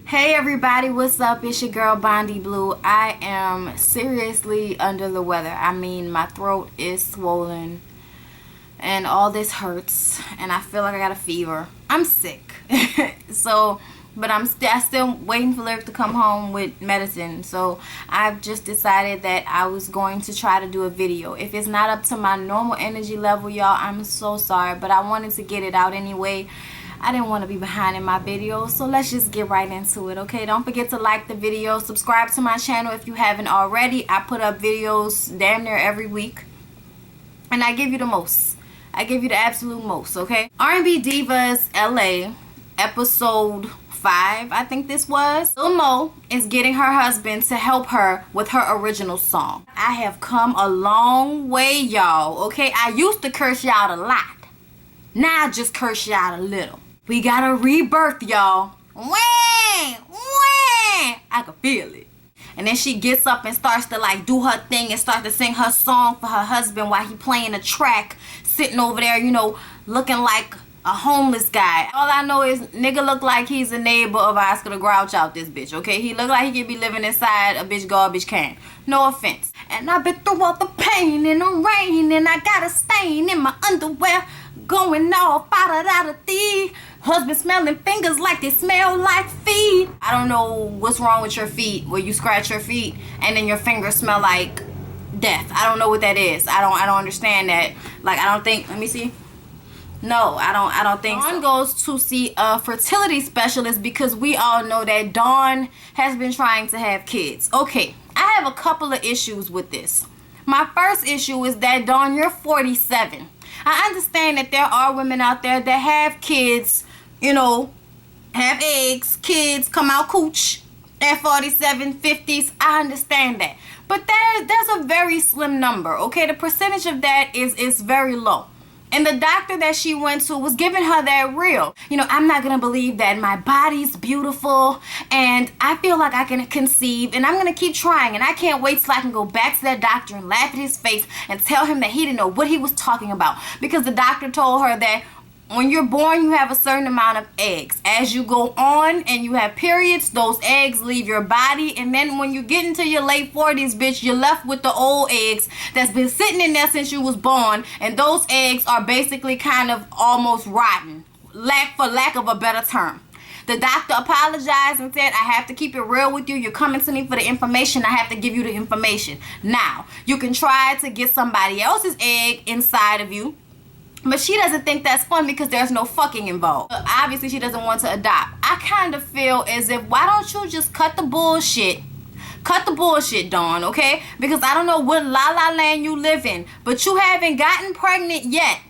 Hey everybody, what's up? It's your girl Bondi Blue. I am seriously under the weather. I mean, my throat is swollen and all this hurts and I feel like I got a fever. I'm sick. But I'm still waiting for Lyric to come home with medicine. So I've just decided that I was going to try to do a video. If it's not up to my normal energy level, y'all, I'm so sorry. But I wanted to get it out anyway. I didn't want to be behind in my videos, so let's just get right into it, okay? Don't forget to like the video, subscribe to my channel if you haven't already. I put up videos damn near every week, and I give you the most. I give you the absolute most, okay? R&B Divas LA, episode 5, I think this was. Lil Mo is getting her husband to help her with her original song. I have come a long way, y'all, okay? I used to curse you out a lot. Now I just curse you out a little. We got a rebirth, y'all. Wah! Wah! I can feel it. And then she gets up and starts to like do her thing and start to sing her song for her husband while he playing a track, sitting over there, you know, looking like a homeless guy. All I know is nigga look like he's a neighbor of Oscar the Grouch out this bitch, okay? He look like he could be living inside a bitch garbage can. No offense. And I've been through all the pain and the rain and I got a stain in my underwear going off out of the husband smelling fingers like they smell like feet. I don't know what's wrong with your feet where you scratch your feet and then your fingers smell like death. I don't know what that is. I don't understand that. Like, I don't think, let me see. No, I don't think so. Dawn goes to see a fertility specialist because we all know that Dawn has been trying to have kids. Okay, I have a couple of issues with this. My first issue is that Dawn, you're 47. I understand that there are women out there that have kids, you know, have eggs, kids, come out cooch at 47, 50s. I understand that. But there's a very slim number, okay? The percentage of that is very low. And the doctor that she went to was giving her that real. You know, I'm not going to believe that my body's beautiful and I feel like I can conceive and I'm going to keep trying. And I can't wait till I can go back to that doctor and laugh at his face and tell him that he didn't know what he was talking about. Because the doctor told her that when you're born, you have a certain amount of eggs. As you go on and you have periods, those eggs leave your body. And then when you get into your late 40s, bitch, you're left with the old eggs that's been sitting in there since you was born. And those eggs are basically kind of almost rotten, for lack of a better term. The doctor apologized and said, I have to keep it real with you. You're coming to me for the information. I have to give you the information. Now, you can try to get somebody else's egg inside of you. But she doesn't think that's fun because there's no fucking involved. Obviously, she doesn't want to adopt. I kind of feel as if, why don't you just cut the bullshit? Cut the bullshit, Dawn, okay? Because I don't know what la-la land you live in, but you haven't gotten pregnant yet.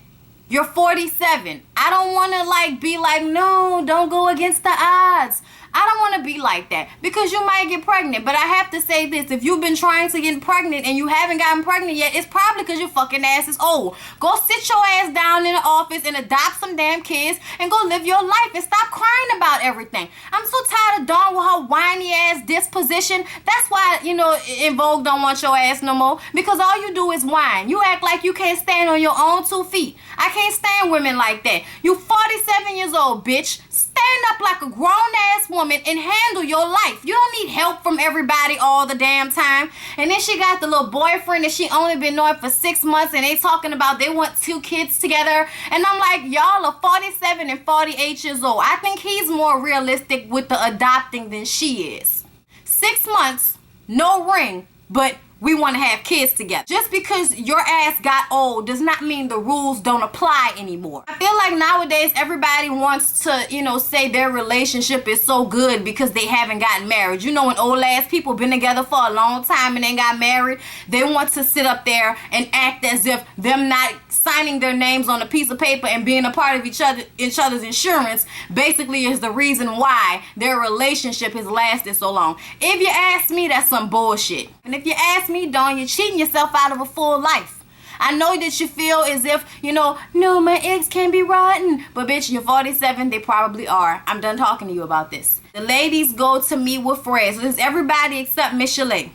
You're 47. I don't want to, like, be like, no, don't go against the odds. I don't want to be like that because you might get pregnant. But I have to say this. If you've been trying to get pregnant and you haven't gotten pregnant yet, it's probably because your fucking ass is old. Go sit your ass down in the office and adopt some damn kids and go live your life and stop crying about everything. I'm so tired of Dawn with her whiny ass disposition. That's why, you know, En Vogue don't want your ass no more, because all you do is whine. You act like you can't stand on your own 2 feet. I can't stand women like that. You 47 years old, bitch. Stand up like a grown-ass woman and handle your life. You don't need help from everybody all the damn time. And then she got the little boyfriend that she only been knowing for 6 months and they talking about they want 2 kids together. And I'm like, y'all are 47 and 48 years old. I think he's more realistic with the adopting than she is. 6 months, no ring, but we want to have kids together. Just because your ass got old does not mean the rules don't apply anymore. I feel like nowadays everybody wants to, you know, say their relationship is so good because they haven't gotten married. You know, when old ass people been together for a long time and they got married, they want to sit up there and act as if them not signing their names on a piece of paper and being a part of each other's insurance basically is the reason why their relationship has lasted so long. If you ask me, that's some bullshit. And if you ask me, Dawn, you're cheating yourself out of a full life. I know that you feel as if, you know, no, my eggs can't be rotten. But bitch, you're 47, they probably are. I'm done talking to you about this. The ladies go to meet with Fred. So this is everybody except Miss Chalet.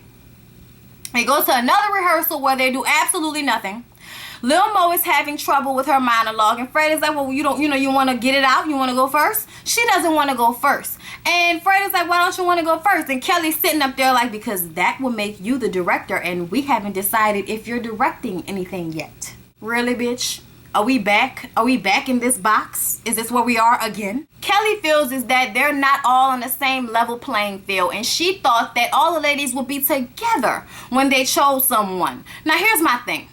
They go to another rehearsal where they do absolutely nothing. Lil Mo is having trouble with her monologue, and Fred is like, well, you want to get it out? You want to go first? She doesn't want to go first. And Fred is like, like, why don't you want to go first? And Kelly's sitting up there like, because that will make you the director, and we haven't decided if you're directing anything yet. Really, bitch? Are we back? Are we back in this box? Is this where we are again? Kelly feels is that they're not all on the same level playing field, and she thought that all the ladies would be together when they chose someone. Now, here's my thing.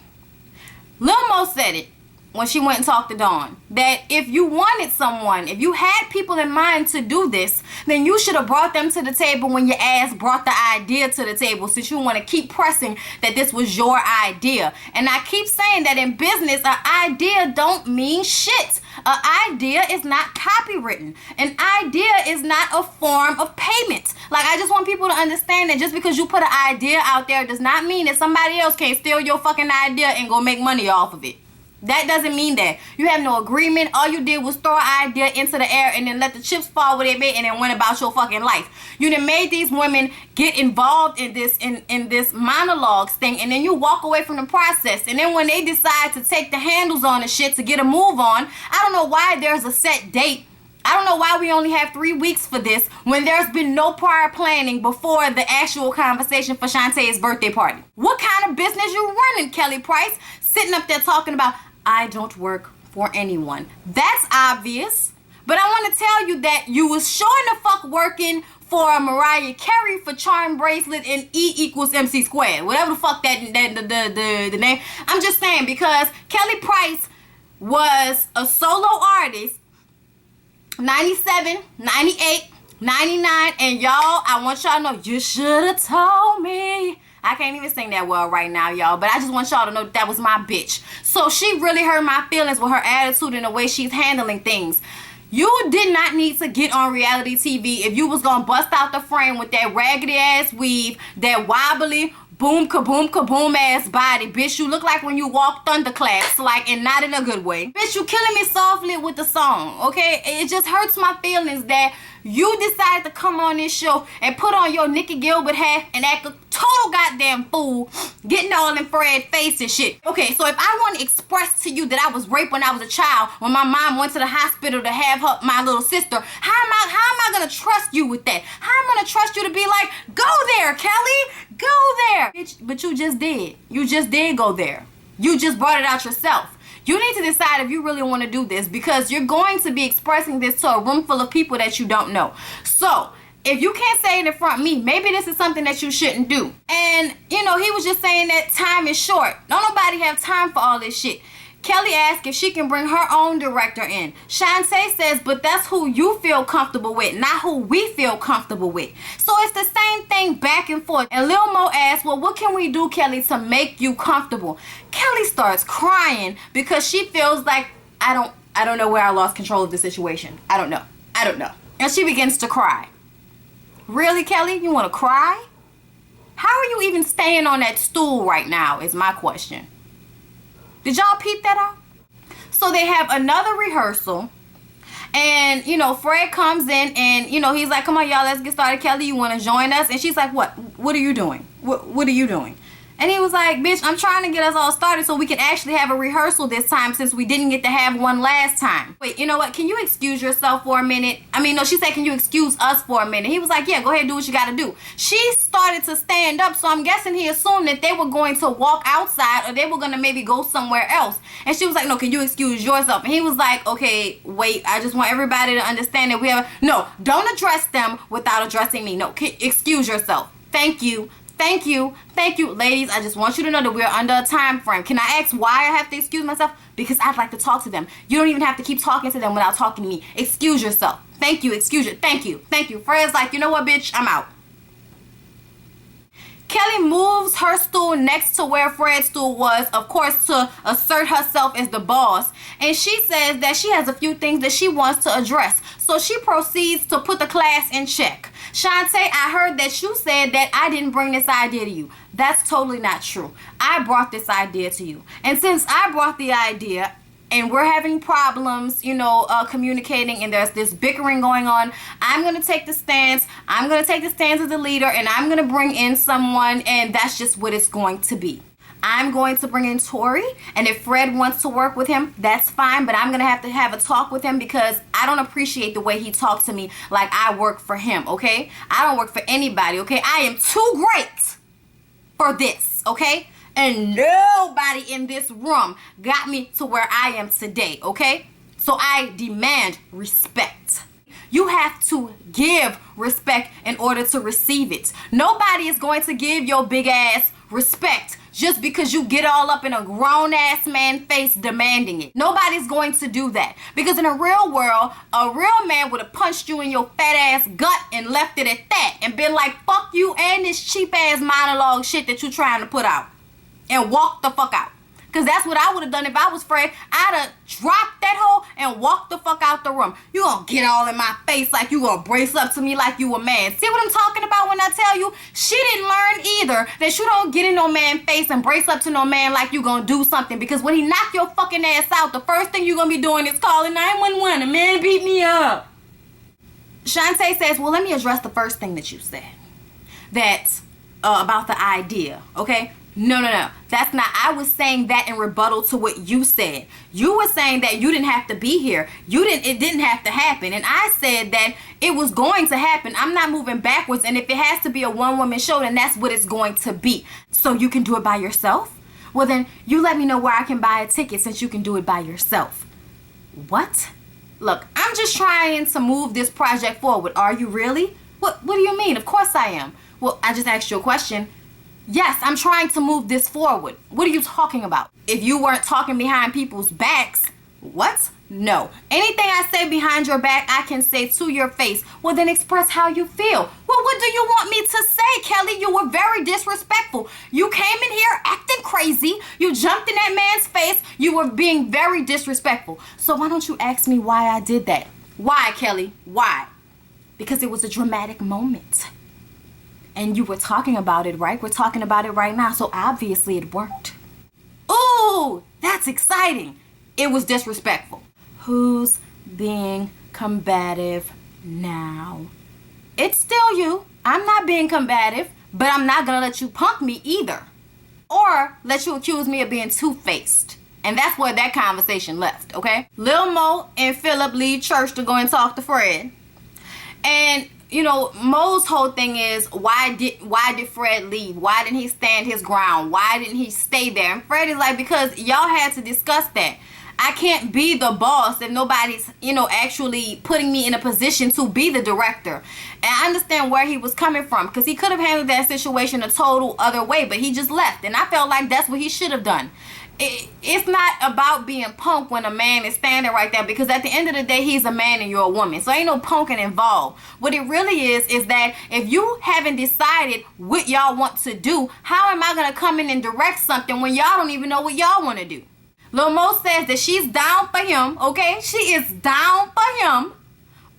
Lil Mo said it when she went and talked to Dawn, that if you wanted someone, if you had people in mind to do this, then you should have brought them to the table when your ass brought the idea to the table, since you want to keep pressing that this was your idea. And I keep saying that in business, an idea don't mean shit. An idea is not copywritten. An idea is not a form of payment. Like, I just want people to understand that just because you put an idea out there does not mean that somebody else can't steal your fucking idea and go make money off of it. That doesn't mean that. You have no agreement. All you did was throw an idea into the air and then let the chips fall where they may and then went about your fucking life. You done made these women get involved in this in this monologues thing, and then you walk away from the process. And then when they decide to take the handles on the shit to get a move on, I don't know why there's a set date. I don't know why we only have 3 weeks for this when there's been no prior planning before the actual conversation for Shantae's birthday party. What kind of business you running, Kelly Price? Sitting up there talking about, I don't work for anyone. That's obvious. But I want to tell you that you was sure the fuck working for Mariah Carey for Charm Bracelet and E=MC squared. Whatever the fuck that the name. I'm just saying, because Kelly Price was a solo artist 97, 98, 99, and y'all, I want y'all to know, you should have told me. I can't even sing that well right now, y'all, but I just want y'all to know that was my bitch. So she really hurt my feelings with her attitude and the way she's handling things. You did not need to get on reality TV if you was gonna bust out the frame with that raggedy ass weave, that wobbly boom kaboom kaboom ass body, bitch. You look like when you walk thunderclaps, like, and not in a good way. Bitch, you killing me softly with the song, okay? It just hurts my feelings that you decided to come on this show and put on your Nikki Gilbert hat and act a total goddamn fool, getting all in Fred's face and shit. Okay, so if I want to express to you that I was raped when I was a child, when my mom went to the hospital to have my little sister, how am I gonna trust you with that? How am I gonna trust you to be like, go there, Kelly, go there? Bitch, but you just did. You just did go there. You just brought it out yourself. You need to decide if you really want to do this, because you're going to be expressing this to a room full of people that you don't know. So, if you can't say it in front of me, maybe this is something that you shouldn't do. And, you know, he was just saying that time is short. Don't nobody have time for all this shit. Kelly asked if she can bring her own director in. Shantae says, but that's who you feel comfortable with, not who we feel comfortable with. So it's the same thing back and forth. And Lil Mo asked, well, what can we do, Kelly, to make you comfortable? Kelly starts crying because she feels like, I don't know where I lost control of the situation. I don't know. And she begins to cry. Really, Kelly? You want to cry? How are you even staying on that stool right now is my question. Did y'all peep that out? So they have another rehearsal, and, you know, Fred comes in and, you know, he's like, come on, y'all, let's get started. Kelly, you want to join us? And she's like, what are you doing? What are you doing? And he was like, bitch, I'm trying to get us all started so we can actually have a rehearsal this time, since we didn't get to have one last time. Wait, you know what? Can you excuse yourself for a minute? I mean, no, she said, can you excuse us for a minute? He was like, yeah, go ahead, do what you got to do. She started to stand up, so I'm guessing he assumed that they were going to walk outside, or they were going to maybe go somewhere else. And she was like, no, can you excuse yourself? And he was like, okay, wait, I just want everybody to understand that we have... No, don't address them without addressing me. No, excuse yourself. Thank you. Thank you. Thank you. Ladies, I just want you to know that we're under a time frame. Can I ask why I have to excuse myself? Because I'd like to talk to them. You don't even have to keep talking to them without talking to me. Excuse yourself. Thank you. Excuse you. Thank you. Thank you. Fred's like, you know what, bitch? I'm out. Kelly moves her stool next to where Fred's stool was, of course, to assert herself as the boss. And she says that she has a few things that she wants to address. So she proceeds to put the class in check. Shantae, I heard that you said that I didn't bring this idea to you. That's totally not true. I brought this idea to you. And since I brought the idea, and we're having problems, you know, communicating, and there's this bickering going on, I'm going to take the stance. I'm going to take the stance as the leader, and I'm going to bring in someone, and that's just what it's going to be. I'm going to bring in Tori, and if Fred wants to work with him, that's fine, but I'm going to have a talk with him because I don't appreciate the way he talks to me like I work for him, okay? I don't work for anybody, okay? I am too great for this, okay? And nobody in this room got me to where I am today, okay? So I demand respect. You have to give respect in order to receive it. Nobody is going to give your big ass respect just because you get all up in a grown ass man face demanding it. Nobody's going to do that. Because in a real world, a real man would have punched you in your fat ass gut and left it at that and been like, fuck you and this cheap ass monologue shit that you trying to put out. And walk the fuck out. Because that's what I would have done if I was Fred. I'd have dropped that hoe and walked the fuck out the room. You gonna get all in my face like you gonna brace up to me like you a man. See what I'm talking about when I tell you? She didn't learn either that you don't get in no man's face and brace up to no man like you gonna do something. Because when he knock your fucking ass out, the first thing you gonna be doing is calling 911. A man beat me up. Shantae says, well, let me address the first thing that you said. That about the idea, okay? No. That's not. I was saying that in rebuttal to what you said. You were saying that you didn't have to be here. It didn't have to happen. And I said that it was going to happen. I'm not moving backwards. And if it has to be a one-woman show, then that's what it's going to be. So you can do it by yourself? Well, then you let me know where I can buy a ticket since you can do it by yourself. What? Look, I'm just trying to move this project forward. Are you really? What do you mean? Of course I am. Well, I just asked you a question. Yes, I'm trying to move this forward. What are you talking about? If you weren't talking behind people's backs, what? No. Anything I say behind your back, I can say to your face. Well, then express how you feel. Well, what do you want me to say, Kelly? You were very disrespectful. You came in here acting crazy. You jumped in that man's face. You were being very disrespectful. So why don't you ask me why I did that? Why, Kelly? Why? Because it was a dramatic moment. And you were talking about it, right? We're talking about it right now, so obviously it worked. Ooh, that's exciting. It was disrespectful. Who's being combative now? It's still you. I'm not being combative, but I'm not gonna let you punk me either. Or let you accuse me of being two-faced. And that's where that conversation left, okay? Lil Mo and Philip leave church to go and talk to Fred. And you know, Mo's whole thing is, why did Fred leave? Why didn't he stand his ground? Why didn't he stay there? And Fred is like, because y'all had to discuss that. I can't be the boss if nobody's, actually putting me in a position to be the director. And I understand where he was coming from, because he could have handled that situation a total other way, but he just left. And I felt like that's what he should have done. It's not about being punk when a man is standing right there, because at the end of the day, he's a man and you're a woman. So ain't no punking involved. What it really is that if you haven't decided what y'all want to do, how am I going to come in and direct something when y'all don't even know what y'all want to do? Lil Mo says that she's down for him, okay? She is down for him.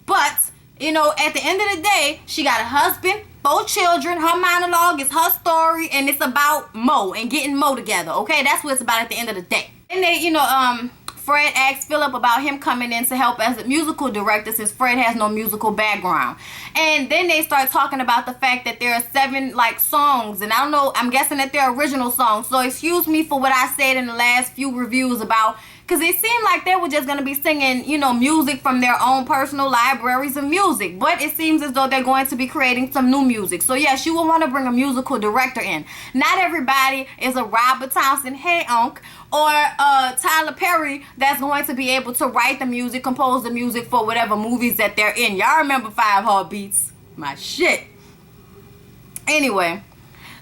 But, at the end of the day, she got a husband, 4 children. Her monologue is her story, and it's about Mo and getting Mo together, okay? That's what it's about at the end of the day. And they, Fred asked Philip about him coming in to help as a musical director, since Fred has no musical background. And then they start talking about the fact that there are 7 songs, and I don't know, I'm guessing that they're original songs. So excuse me for what I said in the last few reviews about, because it seemed like they were just going to be singing, music from their own personal libraries of music. But it seems as though they're going to be creating some new music. So yes, you will want to bring a musical director in. Not everybody is a Robert Townsend, hey Unc, or Tyler Perry that's going to be able to write the music, compose the music for whatever movies that they're in. Y'all remember 5 Heartbeats? My shit. Anyway.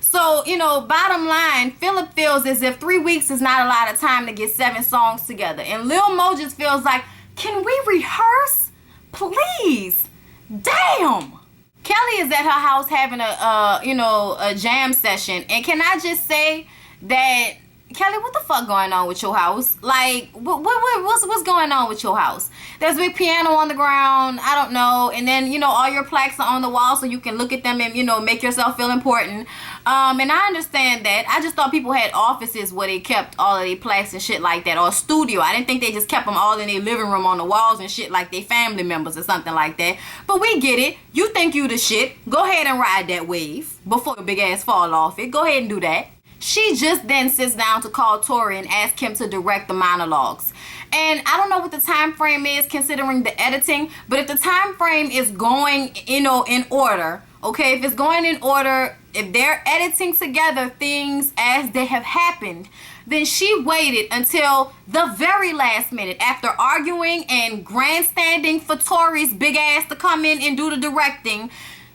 So, bottom line, Philip feels as if 3 weeks is not a lot of time to get 7 songs together. And Lil Mo just feels like, can we rehearse? Please. Damn. Kelly is at her house having a jam session. And can I just say that, Kelly, what the fuck going on with your house? Like, what's going on with your house? There's a big piano on the ground. I don't know. And then, all your plaques are on the wall so you can look at them and, make yourself feel important. And I understand that. I just thought people had offices where they kept all of their plaques and shit like that. Or a studio. I didn't think they just kept them all in their living room on the walls and shit like they family members or something like that. But we get it. You think you the shit. Go ahead and ride that wave before your big ass fall off it. Go ahead and do that. She just then sits down to call Tori and ask him to direct the monologues. And I don't know what the time frame is considering the editing, but if the time frame is going, in order, okay, if it's going in order, if they're editing together things as they have happened, then she waited until the very last minute after arguing and grandstanding for Tori's big ass to come in and do the directing.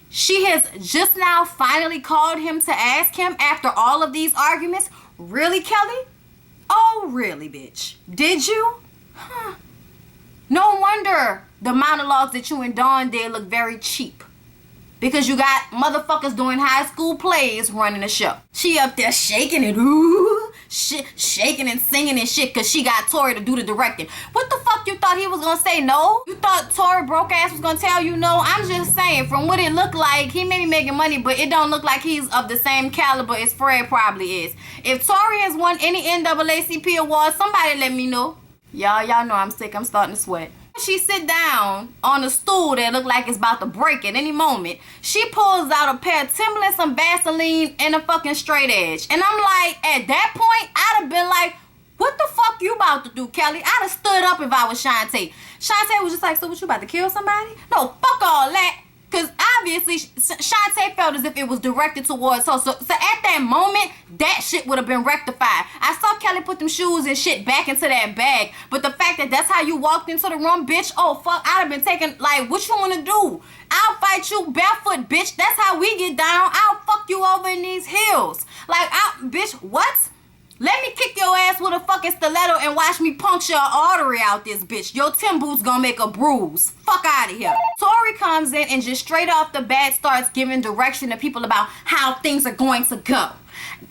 She has just now finally called him to ask him after all of these arguments. Really, Kelly? Oh, really, bitch? Did you? Huh. No wonder the monologues that you and Dawn did look very cheap. Because you got motherfuckers doing high school plays running the show. She up there shaking it, ooh, shaking and singing and shit because she got Tori to do the directing. What the fuck you thought he was going to say no? You thought Tori broke ass was going to tell you no? I'm just saying, from what it looked like, he may be making money, but it don't look like he's of the same caliber as Fred probably is. If Tori has won any NAACP awards, somebody let me know. Y'all know I'm sick. I'm starting to sweat. She sit down on a stool that look like it's about to break at any moment. She pulls out a pair of Timberlands, some Vaseline, and a fucking straight edge. And I'm like, at that point, I'd have been like, what the fuck you about to do, Kelly? I'd have stood up if I was Shantae. Shantae was just like, so what, you about to kill somebody? No, fuck all that. Because obviously, Shantae felt as if it was directed towards her. So at that moment, that shit would have been rectified. I saw Kelly put them shoes and shit back into that bag. But the fact that that's how you walked into the room, bitch, oh, fuck, I'd have been taking, like, what you want to do? I'll fight you barefoot, bitch. That's how we get down. I'll fuck you over in these heels. Like, bitch, what? Let me kick your ass with a fucking stiletto and watch me puncture an artery out this bitch. Your Tim boots gonna make a bruise. Fuck out of here. Tori comes in and just straight off the bat starts giving direction to people about how things are going to go.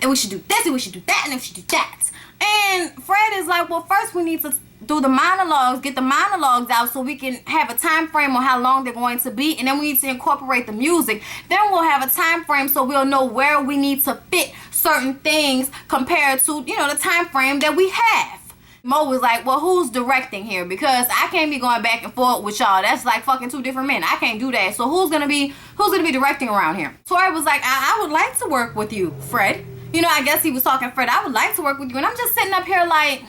And we should do this and we should do that and we should do that. And Fred is like, well, first we need to do the monologues, get the monologues out so we can have a time frame on how long they're going to be, and then we need to incorporate the music. Then we'll have a time frame so we'll know where we need to fit certain things compared to, the time frame that we have. Mo was like, well, who's directing here? Because I can't be going back and forth with y'all. That's like fucking two different men. I can't do that. So who's gonna be directing around here? Tori was like, I would like to work with you, Fred. I guess he was talking Fred. I would like to work with you. And I'm just sitting up here like,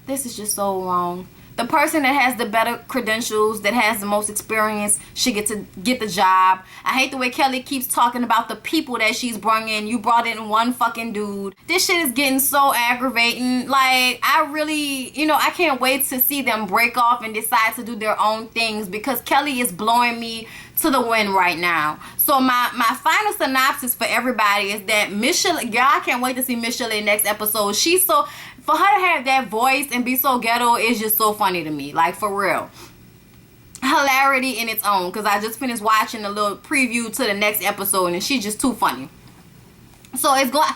this is just so wrong. The person that has the better credentials, that has the most experience, should get to get the job. I hate the way Kelly keeps talking about the people that she's bringing. You brought in one fucking dude. This shit is getting so aggravating. Like, I really, I can't wait to see them break off and decide to do their own things, because Kelly is blowing me to the wind right now. So my final synopsis for everybody is that Michelle, y'all, I can't wait to see Michelle next episode. She's so, for her to have that voice and be so ghetto is just so funny to me, like, for real. Hilarity in its own, because I just finished watching a little preview to the next episode and she's just too funny. So it's going,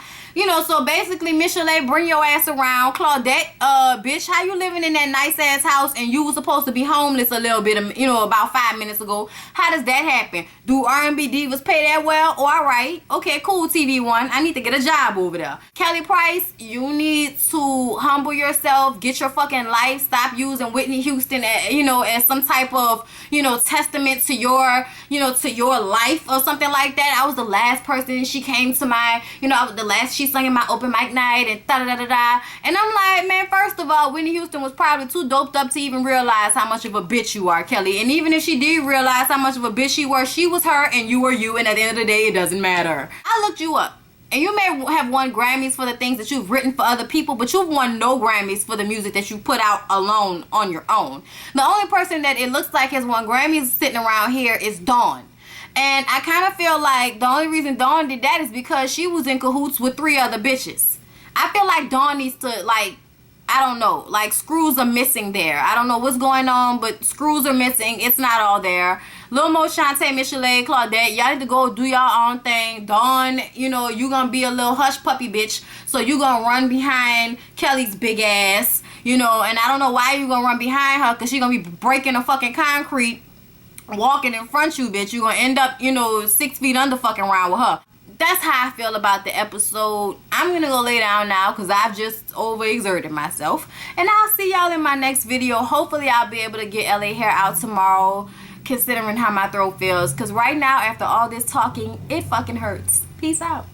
so basically, Michelle, bring your ass around. Claudette, bitch, how you living in that nice ass house and you was supposed to be homeless a little bit, about 5 minutes ago? How does that happen? Do R&B Divas pay that well? Oh, all right. Okay, cool, TV One. I need to get a job over there. Kelly Price, you need to humble yourself, get your fucking life, stop using Whitney Houston, as some type of, testament to your, to your life or something like that. I was the last person she came to my, I was the last she sung in my open mic night and da-da-da-da-da. And I'm like, man, first of all, Whitney Houston was probably too doped up to even realize how much of a bitch you are, Kelly. And even if she did realize how much of a bitch she was her and you were you, and at the end of the day, it doesn't matter. I looked you up. And you may have won Grammys for the things that you've written for other people, but you've won no Grammys for the music that you put out alone on your own. The only person that it looks like has won Grammys sitting around here is Dawn. And I kind of feel like the only reason Dawn did that is because she was in cahoots with 3 other bitches. I feel like Dawn needs to, like, I don't know, like, screws are missing there. I don't know what's going on, but screws are missing. It's not all there. Lil Mo, Shantae, Michelle, Claudette, y'all need to go do y'all own thing. Dawn, you gonna be a little hush puppy bitch, so you gonna run behind Kelly's big ass, and I don't know why you gonna run behind her, because she gonna be breaking the fucking concrete, walking in front of you, bitch. You gonna end up, 6 feet under fucking around with her. That's how I feel about the episode. I'm gonna go lay down now because I've just overexerted myself. And I'll see y'all in my next video. Hopefully I'll be able to get LA hair out tomorrow, considering how my throat feels. Because right now, after all this talking, it fucking hurts. Peace out.